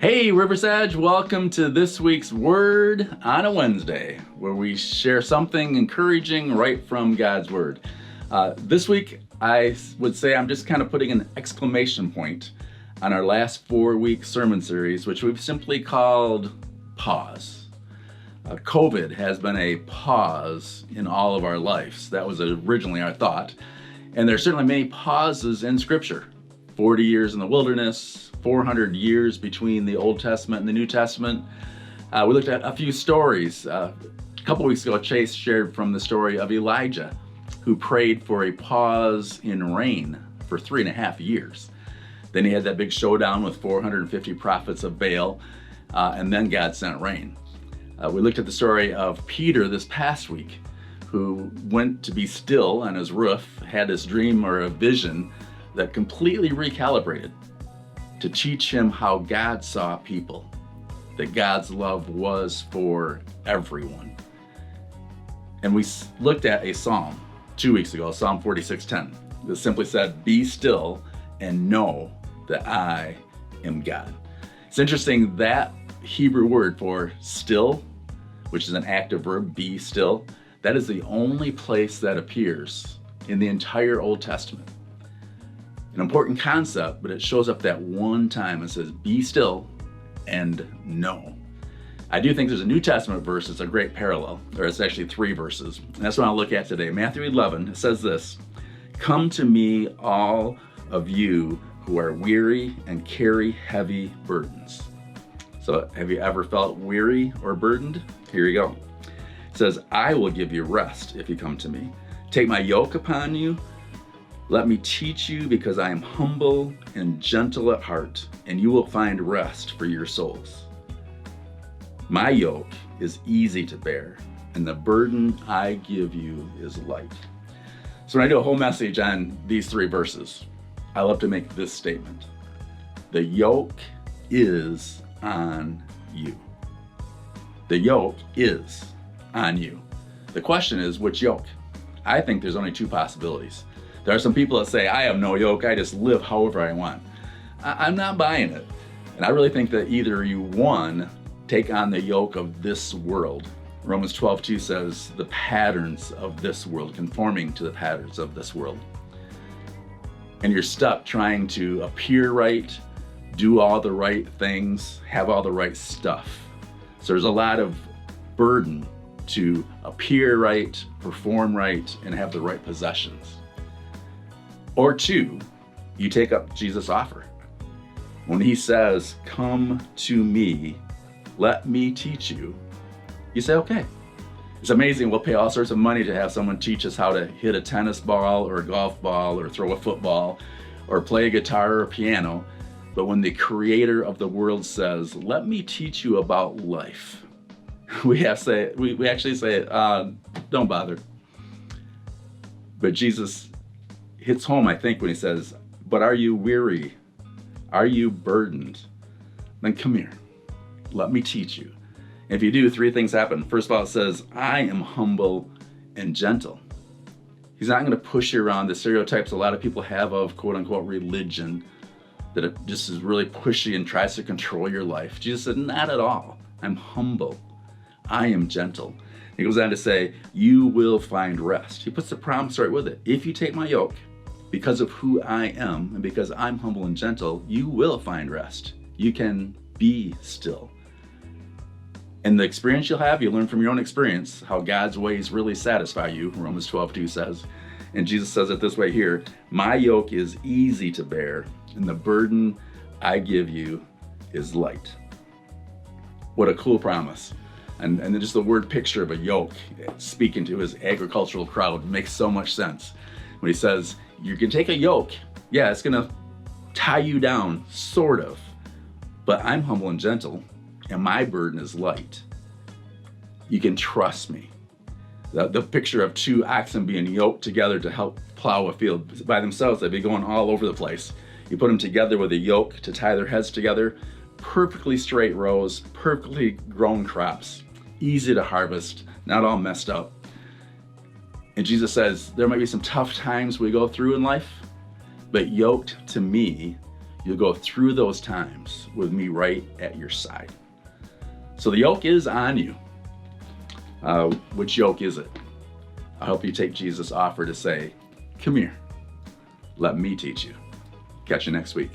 Hey, River's Edge, welcome to this week's Word on a Wednesday, where we share something encouraging right from God's Word. This week, I would say I'm just kind of putting an exclamation point on our last 4-week sermon series, which we've simply called Pause. COVID has been a pause in all of our lives. That was originally our thought. And there's certainly many pauses in Scripture. 40 years in the wilderness, 400 years between the Old Testament and the New Testament. We looked at a few stories. A couple weeks ago, Chase shared from the story of Elijah, who prayed for a pause in rain for 3.5 years. Then he had that big showdown with 450 prophets of Baal, and then God sent rain. We looked at the story of Peter this past week, who went to be still on his roof, had this dream or a vision that completely recalibrated to teach him how God saw people, that God's love was for everyone. And we looked at a psalm 2 weeks ago, Psalm 46:10, that simply said, "Be still and know that I am God." It's interesting that Hebrew word for still, which is an active verb, be still, that is the only place that appears in the entire Old Testament. An important concept, but it shows up that one time. It says, be still and know. I do think there's a New Testament verse that's a great parallel, or it's actually 3 verses. And that's what I'll look at today. Matthew 11, it says this, "Come to me, all of you who are weary and carry heavy burdens." So have you ever felt weary or burdened? Here you go. It says, "I will give you rest if you come to me. Take my yoke upon you. Let me teach you, because I am humble and gentle at heart, and you will find rest for your souls. My yoke is easy to bear, and the burden I give you is light." So when I do a whole message on these 3 verses, I love to make this statement. The yoke is on you. The yoke is on you. The question is, which yoke? I think there's only 2 possibilities. There are some people that say, I have no yoke, I just live however I want. I'm not buying it. And I really think that either you, 1, take on the yoke of this world. Romans 12:2 says, the patterns of this world, conforming to the patterns of this world. And you're stuck trying to appear right, do all the right things, have all the right stuff. So there's a lot of burden to appear right, perform right, and have the right possessions. Or 2, you take up Jesus' offer. When he says, "Come to me, let me teach you," you say, okay. It's amazing. We'll pay all sorts of money to have someone teach us how to hit a tennis ball or a golf ball or throw a football or play a guitar or a piano. But when the creator of the world says, "Let me teach you about life," we actually say, don't bother. But Jesus hits home, I think, when he says, "But are you weary? Are you burdened? Then come here. Let me teach you." And if you do, 3 things happen. First of all, it says, "I am humble and gentle." He's not going to push you around the stereotypes a lot of people have of quote unquote religion, that it just is really pushy and tries to control your life. Jesus said, not at all. I'm humble. I am gentle. He goes on to say, you will find rest. He puts the promise right with it. If you take my yoke, because of who I am and because I'm humble and gentle, you will find rest. You can be still. And the experience you'll have, you learn from your own experience how God's ways really satisfy you, Romans 12:2 says. And Jesus says it this way here, "My yoke is easy to bear, and the burden I give you is light." What a cool promise. And then just the word picture of a yoke, speaking to his agricultural crowd, makes so much sense. When he says, you can take a yoke, yeah, it's gonna tie you down, sort of, but I'm humble and gentle, and my burden is light. You can trust me. The picture of 2 oxen being yoked together to help plow a field. By themselves, they'd be going all over the place. You put them together with a yoke to tie their heads together, perfectly straight rows, perfectly grown crops, easy to harvest, not all messed up. And Jesus says, there might be some tough times we go through in life, but yoked to me, you'll go through those times with me right at your side. So the yoke is on you. Which yoke is it? I hope you take Jesus' offer to say, come here, let me teach you. Catch you next week.